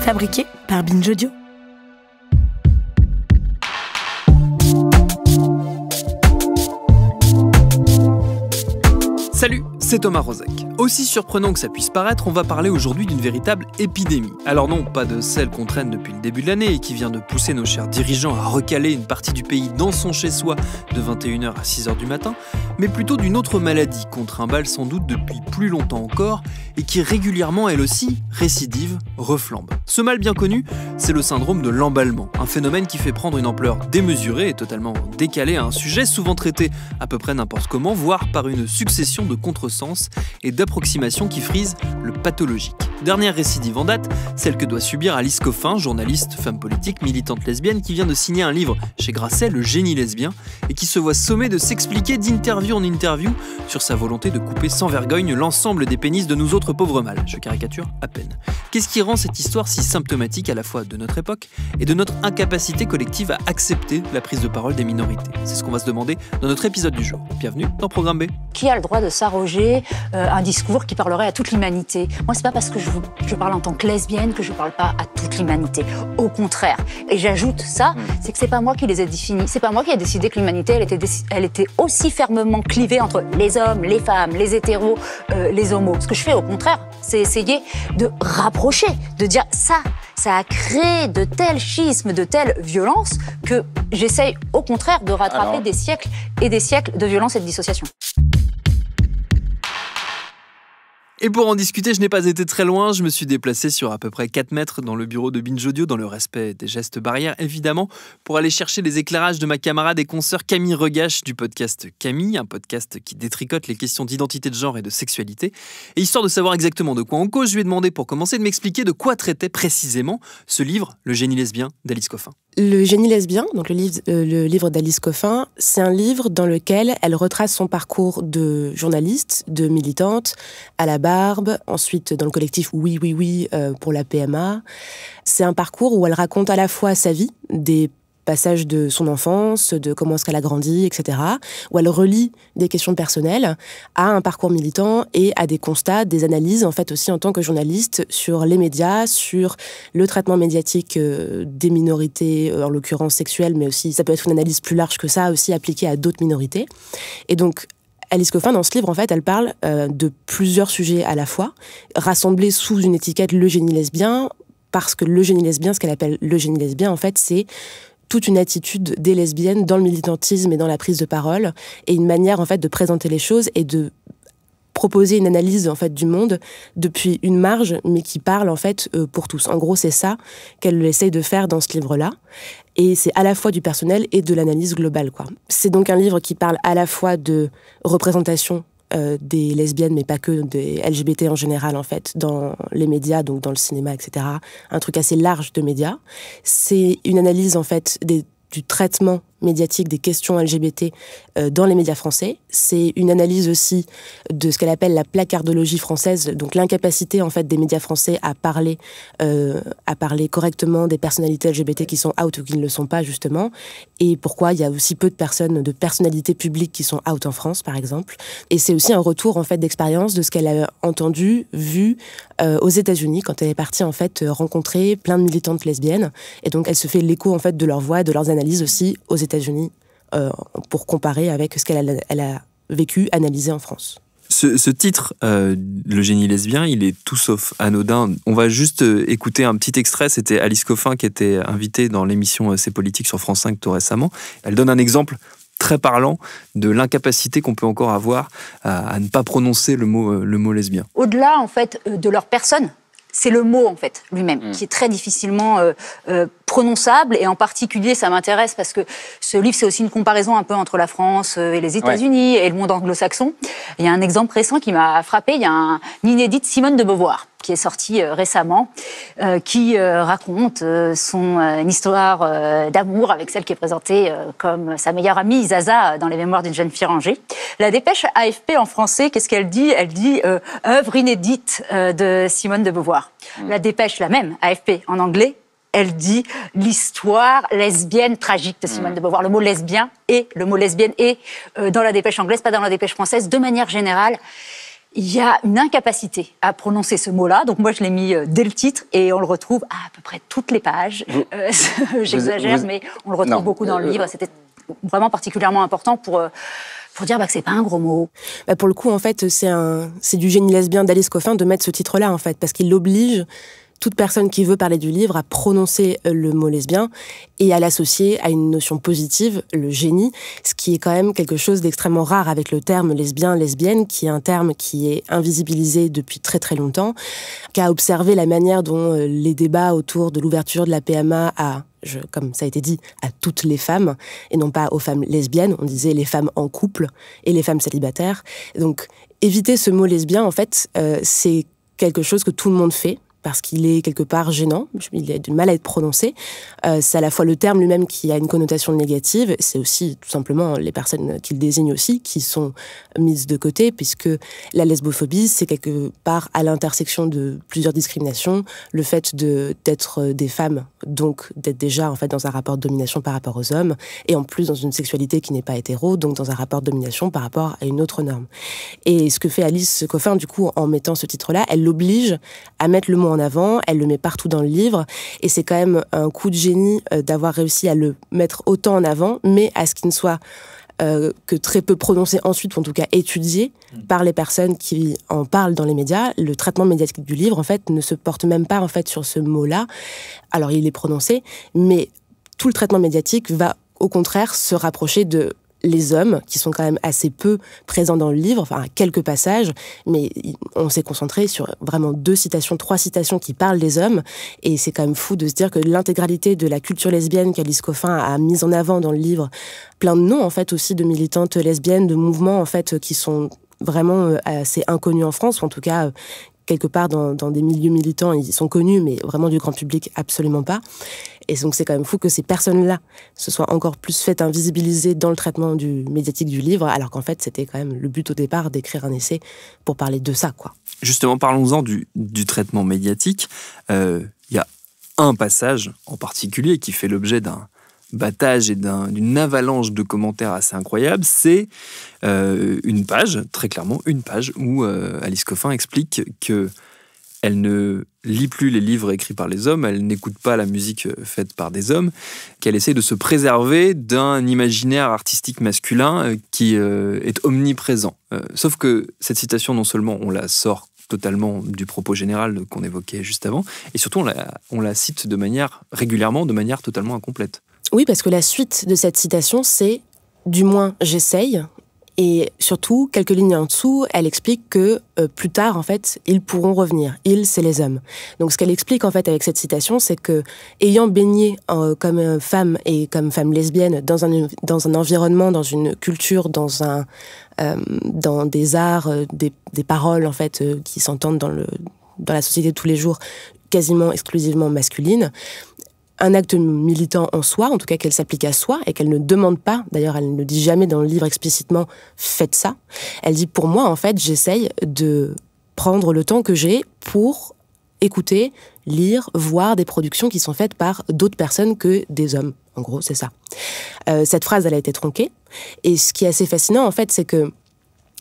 Fabriqué par Binge Audio. Salut, c'est Thomas Rozek. Aussi surprenant que ça puisse paraître, on va parler aujourd'hui d'une véritable épidémie. Alors non, pas de celle qu'on traîne depuis le début de l'année et qui vient de pousser nos chers dirigeants à recaler une partie du pays dans son chez-soi de 21h à 6h du matin, mais plutôt d'une autre maladie qu'on trimballe sans doute depuis plus longtemps encore et qui régulièrement, elle aussi, récidive, reflambe. Ce mal bien connu, c'est le syndrome de l'emballement, un phénomène qui fait prendre une ampleur démesurée et totalement décalée à un sujet souvent traité à peu près n'importe comment, voire par une succession de contresens et d'approximations qui frisent le pathologique. Dernière récidive en date, celle que doit subir Alice Coffin, journaliste, femme politique, militante lesbienne, qui vient de signer un livre chez Grasset, Le génie lesbien, et qui se voit sommée de s'expliquer d'interview en interview sur sa volonté de couper sans vergogne l'ensemble des pénis de nous autres pauvres mâles. Je caricature à peine. Qu'est-ce qui rend cette histoire si symptomatique à la fois de notre époque et de notre incapacité collective à accepter la prise de parole des minorités? C'est ce qu'on va se demander dans notre épisode du jour. Bienvenue dans Programme B. Qui a le droit de s'arroger un discours qui parlerait à toute l'humanité? Moi, c'est pas parce que je parle en tant que lesbienne que je parle pas à toute l'humanité. Au contraire. Et j'ajoute ça, c'est que c'est pas moi qui les ai définis. C'est pas moi qui ai décidé que l'humanité, elle était aussi fermement clivée entre les hommes, les femmes, les hétéros, les homos. Ce que je fais, au contraire, c'est essayer de rapprocher, de dire ça a créé de tels schismes, de telles violences que j'essaye, au contraire, de rattraper des siècles et des siècles de violence et de dissociation. Et pour en discuter, je n'ai pas été très loin, je me suis déplacé sur à peu près 4 mètres dans le bureau de Binge Audio, dans le respect des gestes barrières évidemment, pour aller chercher les éclairages de ma camarade et consoeur Camille Regache du podcast Camille, un podcast qui détricote les questions d'identité de genre et de sexualité. Et histoire de savoir exactement de quoi on cause, je lui ai demandé pour commencer de m'expliquer de quoi traitait précisément ce livre, Le génie lesbien d'Alice Coffin. Le génie lesbien, donc le livre d'Alice Coffin, c'est un livre dans lequel elle retrace son parcours de journaliste, de militante, à la Barbe, ensuite dans le collectif Oui Oui Oui pour la PMA. C'est un parcours où elle raconte à la fois sa vie, des passages de son enfance, de comment est-ce qu'elle a grandi, etc., où elle relie des questions personnelles à un parcours militant et à des constats, des analyses, en fait, aussi en tant que journaliste, sur les médias, sur le traitement médiatique des minorités, en l'occurrence sexuelles, mais aussi, ça peut être une analyse plus large que ça, aussi appliquée à d'autres minorités. Et donc, Alice Coffin, dans ce livre, en fait, elle parle de plusieurs sujets à la fois, rassemblés sous une étiquette « le génie lesbien », parce que le génie lesbien, ce qu'elle appelle le génie lesbien, en fait, c'est toute une attitude des lesbiennes dans le militantisme et dans la prise de parole, et une manière, en fait, de présenter les choses et de proposer une analyse, en fait, du monde depuis une marge, mais qui parle, en fait, pour tous. En gros, c'est ça qu'elle essaye de faire dans ce livre-là. Et c'est à la fois du personnel et de l'analyse globale, quoi. C'est donc un livre qui parle à la fois de représentation des lesbiennes, mais pas que, des LGBT en général, en fait, dans les médias, donc dans le cinéma, etc. Un truc assez large de médias. C'est une analyse, en fait, du traitement médiatique des questions LGBT dans les médias français. C'est une analyse aussi de ce qu'elle appelle la placardologie française, donc l'incapacité en fait des médias français à parler correctement des personnalités LGBT qui sont out ou qui ne le sont pas justement, et pourquoi il y a aussi peu de personnalités publiques qui sont out en France par exemple. Et c'est aussi un retour en fait d'expérience de ce qu'elle a entendu, vu aux États-Unis quand elle est partie en fait rencontrer plein de militantes lesbiennes, et donc elle se fait l'écho en fait de leur voix et de leurs analyses aussi aux États-Unis pour comparer avec ce qu'elle a vécu, analysé en France. Ce titre, Le génie lesbien, il est tout sauf anodin. On va juste écouter un petit extrait. C'était Alice Coffin qui était invitée dans l'émission C'est politique sur France 5 tout récemment. Elle donne un exemple très parlant de l'incapacité qu'on peut encore avoir à ne pas prononcer le mot lesbien. Au-delà, en fait, de leur personne, c'est le mot, en fait, lui-même, qui est très difficilement prononçable. Et en particulier, ça m'intéresse parce que ce livre, c'est aussi une comparaison un peu entre la France et les États-Unis et le monde anglo-saxon. Il y a un exemple récent qui m'a frappé. Il y a un inédit de Simone de Beauvoir qui est sorti récemment, qui raconte son histoire d'amour avec celle qui est présentée comme sa meilleure amie, Zaza, dans les mémoires d'une jeune fille rangée. La dépêche AFP en français, qu'est-ce qu'elle dit? Elle dit œuvre inédite de Simone de Beauvoir. La dépêche, la même, AFP en anglais, elle dit l'histoire lesbienne tragique de Simone de Beauvoir. Le mot lesbien et le mot lesbienne est dans la dépêche anglaise, pas dans la dépêche française. De manière générale, Il y a une incapacité à prononcer ce mot-là. Donc moi, je l'ai mis dès le titre et on le retrouve à peu près toutes les pages. J'exagère, mais on le retrouve beaucoup dans le livre. C'était vraiment particulièrement important pour dire que c'est pas un gros mot. Pour le coup, en fait, c'est du génie lesbien d'Alice Coffin de mettre ce titre-là, en fait, parce qu'il oblige toute personne qui veut parler du livre à prononcer le mot lesbien et à l'associer à une notion positive, le génie, ce qui est quand même quelque chose d'extrêmement rare avec le terme lesbien, lesbienne, qui est un terme qui est invisibilisé depuis très très longtemps, qui a observé la manière dont les débats autour de l'ouverture de la PMA comme ça a été dit, à toutes les femmes, et non pas aux femmes lesbiennes. On disait les femmes en couple et les femmes célibataires. Donc, éviter ce mot lesbien, en fait, c'est quelque chose que tout le monde fait, parce qu'il est quelque part gênant, il a du mal à être prononcé. C'est à la fois le terme lui-même qui a une connotation négative, c'est aussi tout simplement les personnes qu'il désigne aussi qui sont mises de côté, puisque la lesbophobie, c'est quelque part à l'intersection de plusieurs discriminations, le fait d'être des femmes, donc d'être déjà en fait dans un rapport de domination par rapport aux hommes, et en plus dans une sexualité qui n'est pas hétéro, donc dans un rapport de domination par rapport à une autre norme. Et ce que fait Alice Coffin, du coup, en mettant ce titre-là, elle l'oblige à mettre le mot en avant, elle le met partout dans le livre, et c'est quand même un coup de génie d'avoir réussi à le mettre autant en avant, mais à ce qu'il ne soit que très peu prononcé ensuite, ou en tout cas étudié par les personnes qui en parlent dans les médias. Le traitement médiatique du livre, en fait, ne se porte même pas en fait sur ce mot-là. Alors, il est prononcé, mais tout le traitement médiatique va, au contraire, se rapprocher de les hommes, qui sont quand même assez peu présents dans le livre, enfin quelques passages, mais on s'est concentré sur vraiment 3 citations qui parlent des hommes, et c'est quand même fou de se dire que l'intégralité de la culture lesbienne qu'Alice Coffin a mise en avant dans le livre, plein de noms en fait aussi de militantes lesbiennes, de mouvements en fait qui sont vraiment assez inconnus en France, ou en tout cas quelque part dans des milieux militants, ils sont connus, mais vraiment du grand public, absolument pas. Et donc c'est quand même fou que ces personnes-là se soient encore plus faites invisibiliser dans le traitement médiatique du livre, alors qu'en fait, c'était quand même le but au départ d'écrire un essai pour parler de ça, quoi. Justement, parlons-en du traitement médiatique. Il y a un passage en particulier qui fait l'objet d'un battage et d'une avalanche de commentaires assez incroyables. C'est une page, très clairement, une page où Alice Coffin explique que elle ne lit plus les livres écrits par les hommes, elle n'écoute pas la musique faite par des hommes, qu'elle essaie de se préserver d'un imaginaire artistique masculin qui est omniprésent. Sauf que cette citation, non seulement on la sort totalement du propos général qu'on évoquait juste avant, et surtout on la cite régulièrement, de manière totalement incomplète. Oui, parce que la suite de cette citation, c'est « du moins j'essaye ». Et surtout, quelques lignes en dessous, elle explique que plus tard, en fait, ils pourront revenir. Ils, c'est les hommes. Donc, ce qu'elle explique, en fait, avec cette citation, c'est que, ayant baigné comme femme et comme femme lesbienne dans un environnement, dans une culture, dans des arts, des paroles, en fait, qui s'entendent dans la société de tous les jours, quasiment exclusivement masculines, un acte militant en soi, en tout cas qu'elle s'applique à soi, et qu'elle ne demande pas, d'ailleurs elle ne dit jamais dans le livre explicitement « faites ça », elle dit « pour moi, en fait, j'essaye de prendre le temps que j'ai pour écouter, lire, voir des productions qui sont faites par d'autres personnes que des hommes ». En gros, c'est ça. Cette phrase, elle a été tronquée, et ce qui est assez fascinant, en fait, c'est que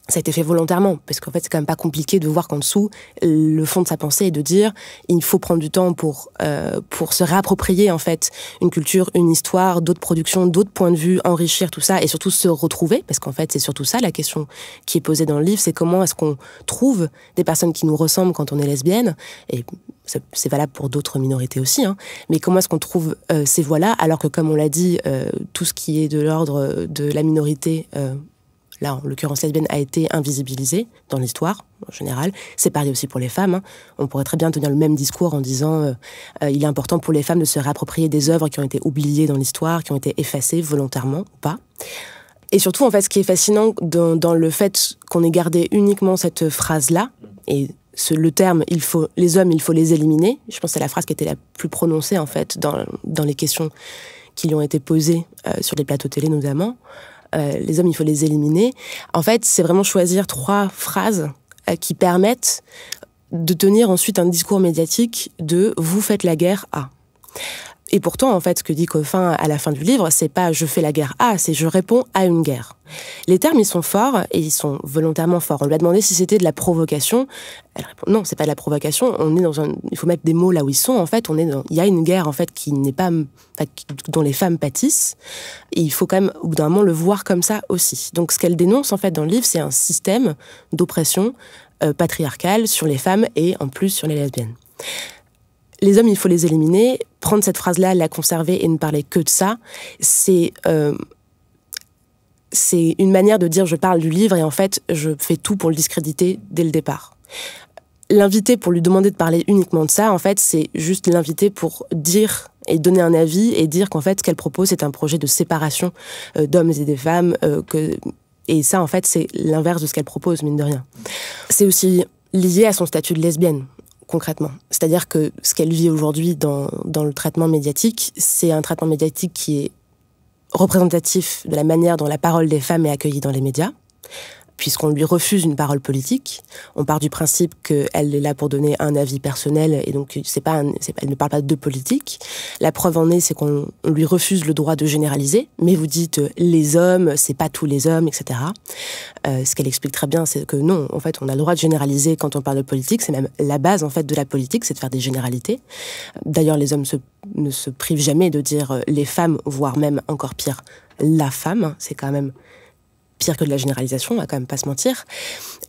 ça a été fait volontairement, parce qu'en fait, c'est quand même pas compliqué de voir qu'en dessous, le fond de sa pensée est de dire il faut prendre du temps pour se réapproprier, en fait, une culture, une histoire, d'autres productions, d'autres points de vue, enrichir tout ça, et surtout se retrouver, parce qu'en fait, c'est surtout ça la question qui est posée dans le livre, c'est comment est-ce qu'on trouve des personnes qui nous ressemblent quand on est lesbienne, et c'est valable pour d'autres minorités aussi, hein, mais comment est-ce qu'on trouve ces voix-là, alors que, comme on l'a dit, tout ce qui est de l'ordre de la minorité, là, en l'occurrence lesbienne, a été invisibilisé dans l'histoire, en général. C'est pareil aussi pour les femmes. Hein. On pourrait très bien tenir le même discours en disant il est important pour les femmes de se réapproprier des œuvres qui ont été oubliées dans l'histoire, qui ont été effacées volontairement ou pas. Et surtout, en fait, ce qui est fascinant dans le fait qu'on ait gardé uniquement cette phrase-là, et le terme « les hommes, il faut les éliminer », je pense que c'est la phrase qui était la plus prononcée, en fait, dans les questions qui lui ont été posées sur les plateaux télé, notamment. Les hommes, il faut les éliminer. En fait, c'est vraiment choisir 3 phrases qui permettent de tenir ensuite un discours médiatique de « vous faites la guerre à ». Et pourtant, en fait, ce que dit Coffin à la fin du livre, c'est pas « je fais la guerre à », c'est « je réponds à une guerre ». Les termes, ils sont forts, et ils sont volontairement forts. On lui a demandé si c'était de la provocation. Elle répond non, c'est pas de la provocation. On est il faut mettre des mots là où ils sont. En fait, il y a une guerre en fait qui n'est pas, dont les femmes pâtissent. Et il faut quand même, au bout d'un moment, le voir comme ça aussi. Donc, ce qu'elle dénonce en fait dans le livre, c'est un système d'oppression patriarcale sur les femmes et en plus sur les lesbiennes. Les hommes, il faut les éliminer. Prendre cette phrase-là, la conserver et ne parler que de ça, c'est une manière de dire je parle du livre et en fait, je fais tout pour le discréditer dès le départ. L'inviter pour lui demander de parler uniquement de ça, en fait, c'est juste l'inviter pour dire et donner un avis et dire qu'en fait, ce qu'elle propose, c'est un projet de séparation d'hommes et des femmes. Et ça, en fait, c'est l'inverse de ce qu'elle propose, mine de rien. C'est aussi lié à son statut de lesbienne, concrètement. C'est-à-dire que ce qu'elle vit aujourd'hui dans le traitement médiatique, c'est un traitement médiatique qui est représentatif de la manière dont la parole des femmes est accueillie dans les médias, puisqu'on lui refuse une parole politique. On part du principe qu'elle est là pour donner un avis personnel, et donc elle ne parle pas de politique. La preuve en est, c'est qu'on lui refuse le droit de généraliser, mais vous dites les hommes, c'est pas tous les hommes, etc. Ce qu'elle explique très bien, c'est que non, en fait, on a le droit de généraliser quand on parle de politique, c'est même la base en fait de la politique, c'est de faire des généralités. D'ailleurs, les hommes ne se privent jamais de dire les femmes, voire même encore pire, la femme, c'est quand même pire que de la généralisation, on va quand même pas se mentir.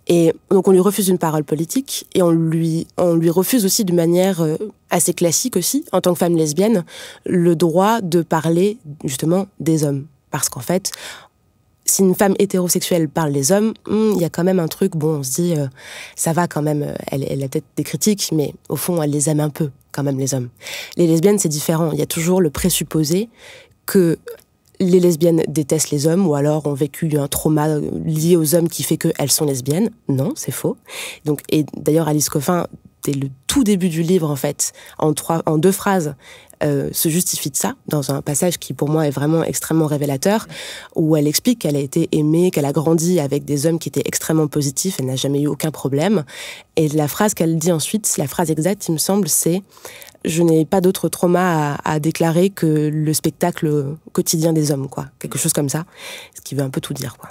Et donc on lui refuse une parole politique et on lui refuse aussi de manière assez classique aussi, en tant que femme lesbienne, le droit de parler justement des hommes. Parce qu'en fait, si une femme hétérosexuelle parle des hommes, il y a quand même un truc, bon, on se dit, ça va quand même, elle a peut-être des critiques, mais au fond, elle les aime un peu, quand même, les hommes. Les lesbiennes, c'est différent. Il y a toujours le présupposé que les lesbiennes détestent les hommes ou alors ont vécu un trauma lié aux hommes qui fait qu'elles sont lesbiennes. Non, c'est faux. Donc, et d'ailleurs, Alice Coffin, dès le tout début du livre, en fait, en 2 phrases, se justifie de ça, dans un passage qui, pour moi, est vraiment extrêmement révélateur, où elle explique qu'elle a été aimée, qu'elle a grandi avec des hommes qui étaient extrêmement positifs, elle n'a jamais eu aucun problème. Et la phrase qu'elle dit ensuite, la phrase exacte, il me semble, c'est « Je n'ai pas d'autre trauma à déclarer que le spectacle quotidien des hommes », quoi. Quelque chose comme ça, ce qui veut un peu tout dire, quoi.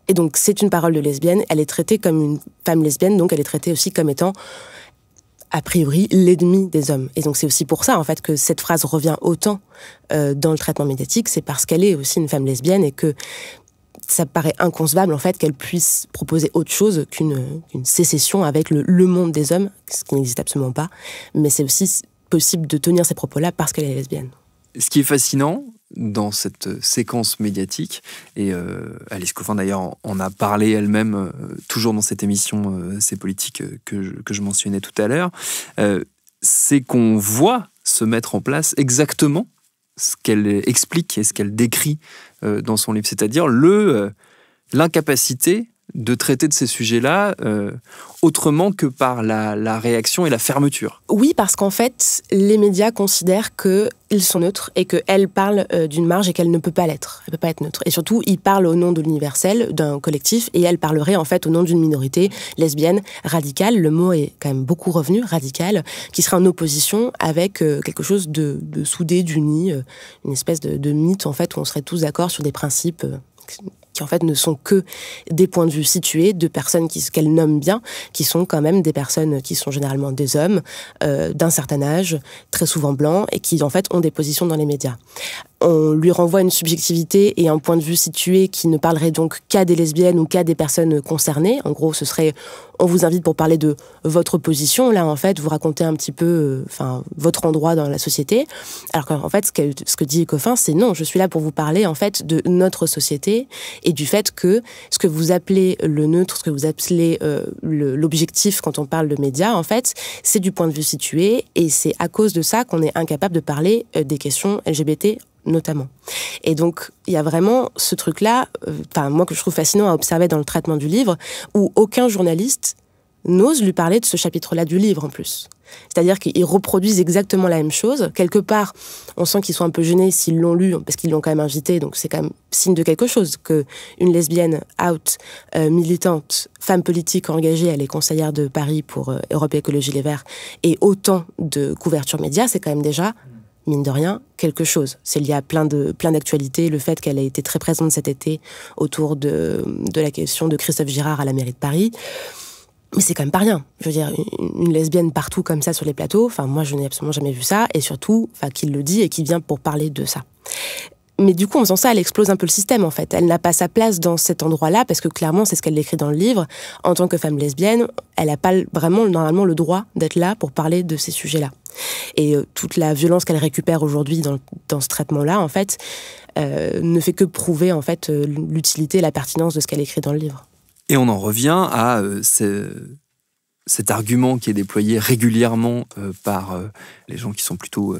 Et donc, c'est une parole de lesbienne, elle est traitée comme une femme lesbienne, donc elle est traitée aussi comme étant a priori, l'ennemi des hommes. Et donc c'est aussi pour ça, en fait, que cette phrase revient autant dans le traitement médiatique, c'est parce qu'elle est aussi une femme lesbienne et que ça paraît inconcevable, en fait, qu'elle puisse proposer autre chose qu'une sécession avec le monde des hommes, ce qui n'existe absolument pas. Mais c'est aussi possible de tenir ces propos-là parce qu'elle est lesbienne. Ce qui est fascinant dans cette séquence médiatique, et Alice Coffin d'ailleurs en a parlé elle-même, toujours dans cette émission C'est politique que je mentionnais tout à l'heure, c'est qu'on voit se mettre en place exactement ce qu'elle explique et ce qu'elle décrit dans son livre, c'est-à-dire l'incapacité de traiter de ces sujets-là autrement que par la réaction et la fermeture. Oui, parce qu'en fait, les médias considèrent qu'ils sont neutres et qu'elle parle d'une marge et qu'elle ne peut pas l'être. Elle ne peut pas être neutre. Et surtout, ils parlent au nom de l'universel, d'un collectif, et elle parlerait en fait au nom d'une minorité lesbienne radicale. Le mot est quand même beaucoup revenu, radicale, qui serait en opposition avec quelque chose de soudé, d'uni, une espèce de mythe en fait où on serait tous d'accord sur des principes qui en fait ne sont que des points de vue situés de personnes qu'elle nomme bien, qui sont quand même des personnes qui sont généralement des hommes d'un certain âge, très souvent blancs, et qui en fait ont des positions dans les médias. On lui renvoie une subjectivité et un point de vue situé qui ne parlerait donc qu'à des lesbiennes ou qu'à des personnes concernées. En gros, ce serait, on vous invite pour parler de votre position. Là, en fait, vous racontez un petit peu votre endroit dans la société. Alors qu'en fait, ce que dit Coffin, c'est non, je suis là pour vous parler en fait de notre société et du fait que ce que vous appelez le neutre, ce que vous appelez l'objectif quand on parle de médias, en fait, c'est du point de vue situé et c'est à cause de ça qu'on est incapable de parler des questions LGBT notamment. Et donc, il y a vraiment ce truc-là, moi que je trouve fascinant à observer dans le traitement du livre, où aucun journaliste n'ose lui parler de ce chapitre-là du livre en plus. C'est-à-dire qu'ils reproduisent exactement la même chose. Quelque part, on sent qu'ils sont un peu gênés s'ils l'ont lu, parce qu'ils l'ont quand même invité, donc c'est quand même signe de quelque chose, qu'une lesbienne out, militante, femme politique engagée, elle est conseillère de Paris pour Europe Écologie Les Verts, et autant de couverture média, c'est quand même déjà mine de rien, quelque chose. C'est lié à plein d'actualités, le fait qu'elle ait été très présente cet été autour de la question de Christophe Girard à la mairie de Paris. Mais c'est quand même pas rien. Je veux dire, une lesbienne partout comme ça sur les plateaux, enfin moi je n'ai absolument jamais vu ça, et surtout, qu'il le dit et qui vient pour parler de ça. Mais du coup, en faisant ça, elle explose un peu le système, en fait. Elle n'a pas sa place dans cet endroit-là, parce que clairement, c'est ce qu'elle décrit dans le livre. En tant que femme lesbienne, elle n'a pas vraiment, normalement, le droit d'être là pour parler de ces sujets-là. Et toute la violence qu'elle récupère aujourd'hui dans ce traitement-là, en fait, ne fait que prouver, en fait, l'utilité et la pertinence de ce qu'elle écrit dans le livre. Et on en revient à cet argument qui est déployé régulièrement par les gens qui sont plutôt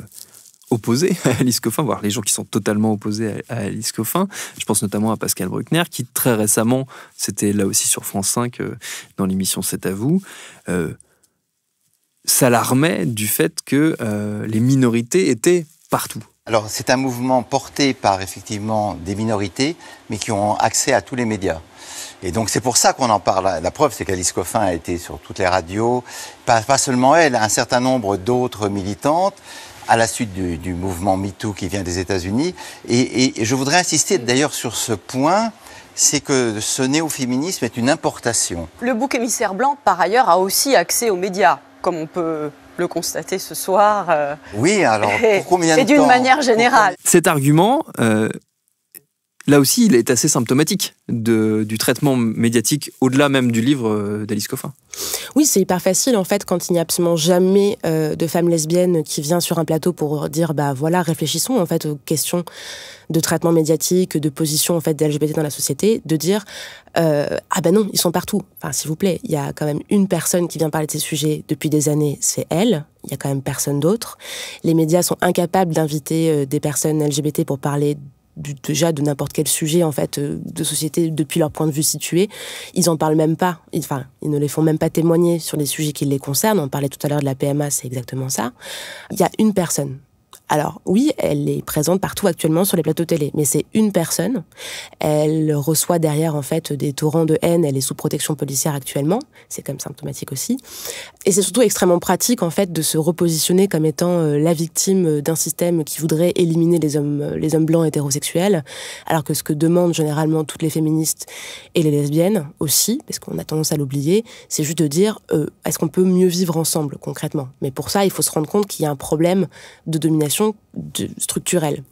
opposés à Alice Coffin, voire les gens qui sont totalement opposés à Alice Coffin. Je pense notamment à Pascal Bruckner, qui très récemment, c'était là aussi sur France 5, dans l'émission C'est à vous, s'alarmait du fait que les minorités étaient partout. Alors c'est un mouvement porté par effectivement des minorités, mais qui ont accès à tous les médias. Et donc c'est pour ça qu'on en parle. La preuve, c'est qu'Alice Coffin a été sur toutes les radios, pas seulement elle, un certain nombre d'autres militantes, à la suite du mouvement MeToo qui vient des États-Unis. Et je voudrais insister d'ailleurs sur ce point, c'est que ce néo-féminisme est une importation. Le bouc émissaire blanc, par ailleurs, a aussi accès aux médias, comme on peut le constater ce soir. Oui, alors pour combien de temps ? Et d'une manière générale. Cet argument, là aussi, il est assez symptomatique du traitement médiatique, au-delà même du livre d'Alice Coffin. Oui, c'est hyper facile, en fait, quand il n'y a absolument jamais de femme lesbienne qui vient sur un plateau pour dire, voilà, réfléchissons, en fait, aux questions de traitement médiatique, de position, en fait, des LGBT dans la société, de dire, non, ils sont partout. Enfin, s'il vous plaît, il y a quand même une personne qui vient parler de ces sujets depuis des années, c'est elle. Il y a quand même personne d'autre. Les médias sont incapables d'inviter des personnes LGBT pour parler déjà de n'importe quel sujet, en fait, de société depuis leur point de vue situé. Ils en parlent même pas. Ils ne les font même pas témoigner sur les sujets qui les concernent. On parlait tout à l'heure de la PMA, c'est exactement ça. Il y a une personne. Alors oui, elle est présente partout actuellement sur les plateaux télé, mais c'est une personne. Elle reçoit derrière, en fait, des torrents de haine. Elle est sous protection policière actuellement. C'est quand même symptomatique aussi. Et c'est surtout extrêmement pratique, en fait, de se repositionner comme étant la victime d'un système qui voudrait éliminer les hommes blancs hétérosexuels, alors que ce que demandent généralement toutes les féministes et les lesbiennes aussi, parce qu'on a tendance à l'oublier, c'est juste de dire est-ce qu'on peut mieux vivre ensemble concrètement ? Mais pour ça, il faut se rendre compte qu'il y a un problème de domination structurelle.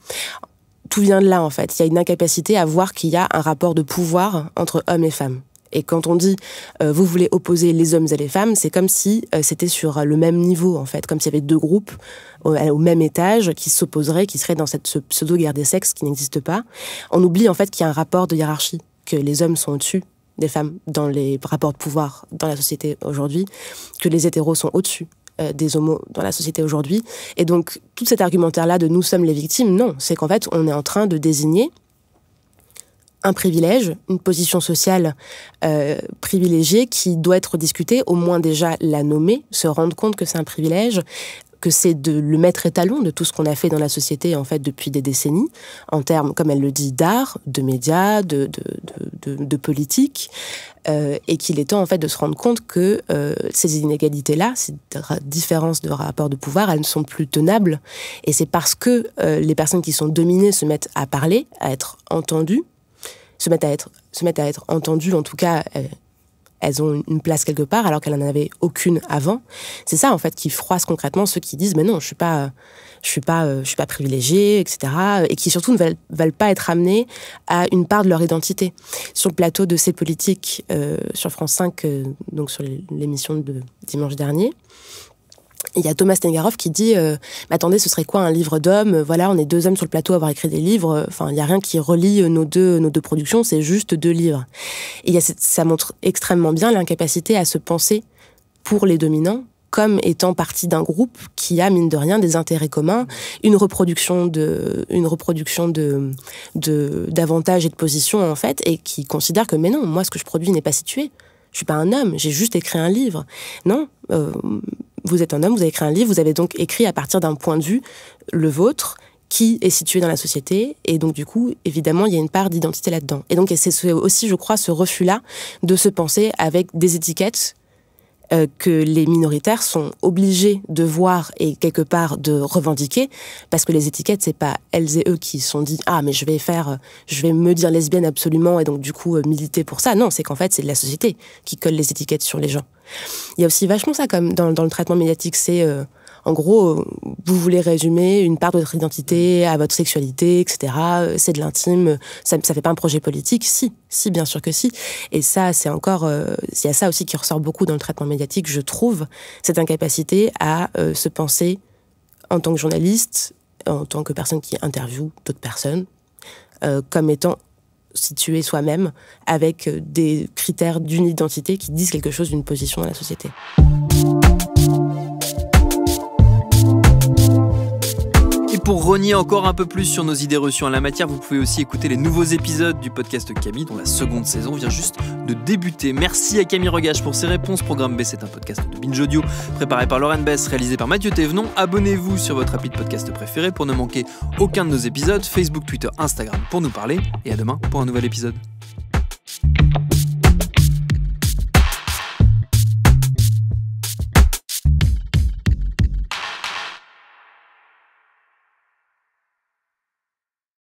Tout vient de là, en fait. Il y a une incapacité à voir qu'il y a un rapport de pouvoir entre hommes et femmes. Et quand on dit vous voulez opposer les hommes et les femmes, c'est comme si c'était sur le même niveau, en fait, comme s'il y avait deux groupes au même étage qui s'opposeraient, qui seraient dans cette pseudo-guerre des sexes qui n'existe pas. On oublie, en fait, qu'il y a un rapport de hiérarchie, que les hommes sont au-dessus des femmes dans les rapports de pouvoir dans la société aujourd'hui, que les hétéros sont au-dessus des homos dans la société aujourd'hui. Et donc, tout cet argumentaire-là de « nous sommes les victimes », non, c'est qu'en fait, on est en train de désigner un privilège, une position sociale privilégiée qui doit être discutée, au moins déjà la nommer, se rendre compte que c'est un privilège, que c'est de le mettre étalon de tout ce qu'on a fait dans la société, en fait, depuis des décennies, en termes, comme elle le dit, d'art, de médias, de politique, et qu'il est temps, en fait, de se rendre compte que ces inégalités-là, ces différences de rapport de pouvoir, elles ne sont plus tenables. Et c'est parce que les personnes qui sont dominées se mettent à parler, à être entendues, se mettent à être entendues, en tout cas, elles ont une place quelque part, alors qu'elles n'en avaient aucune avant. C'est ça, en fait, qui froisse concrètement ceux qui disent « mais non, je suis pas privilégiée, etc. » et qui, surtout, ne veulent pas être amenés à une part de leur identité. Sur le plateau de C'est politique, sur France 5, donc sur l'émission de dimanche dernier, il y a Thomas Stengarov qui dit mais attendez, ce serait quoi un livre d'hommes ? Voilà, on est deux hommes sur le plateau à avoir écrit des livres. Enfin, il n'y a rien qui relie nos deux productions, c'est juste deux livres. Et ça montre extrêmement bien l'incapacité à se penser pour les dominants comme étant partie d'un groupe qui a, mine de rien, des intérêts communs, une reproduction d'avantages et de positions, en fait, et qui considère que, mais non, moi, ce que je produis n'est pas situé. Je suis pas un homme, j'ai juste écrit un livre. Non, vous êtes un homme, vous avez écrit un livre, vous avez donc écrit à partir d'un point de vue, le vôtre, qui est situé dans la société, et donc du coup, évidemment, il y a une part d'identité là-dedans. Et donc c'est aussi, je crois, ce refus-là de se penser avec des étiquettes que les minoritaires sont obligés de voir et quelque part de revendiquer, parce que les étiquettes, c'est pas elles et eux qui se sont dit « Ah, mais je vais me dire lesbienne absolument et donc du coup militer pour ça ». Non, c'est qu'en fait, c'est la société qui colle les étiquettes sur les gens. Il y a aussi vachement ça comme dans le traitement médiatique, c'est... En gros, vous voulez résumer une part de votre identité à votre sexualité, etc. C'est de l'intime. Ça fait pas un projet politique? Si, bien sûr que si. Et ça, c'est encore... il y a ça aussi qui ressort beaucoup dans le traitement médiatique, je trouve, cette incapacité à se penser en tant que journaliste, en tant que personne qui interviewe d'autres personnes, comme étant situé soi-même avec des critères d'une identité qui disent quelque chose d'une position dans la société. Pour rogner encore un peu plus sur nos idées reçues en la matière, vous pouvez aussi écouter les nouveaux épisodes du podcast Camille, dont la seconde saison vient juste de débuter. Merci à Camille Regache pour ses réponses. Programme B, c'est un podcast de Binge Audio, préparé par Lauren Bess, réalisé par Mathieu Thévenon. Abonnez-vous sur votre appli de podcast préféré pour ne manquer aucun de nos épisodes. Facebook, Twitter, Instagram pour nous parler. Et à demain pour un nouvel épisode.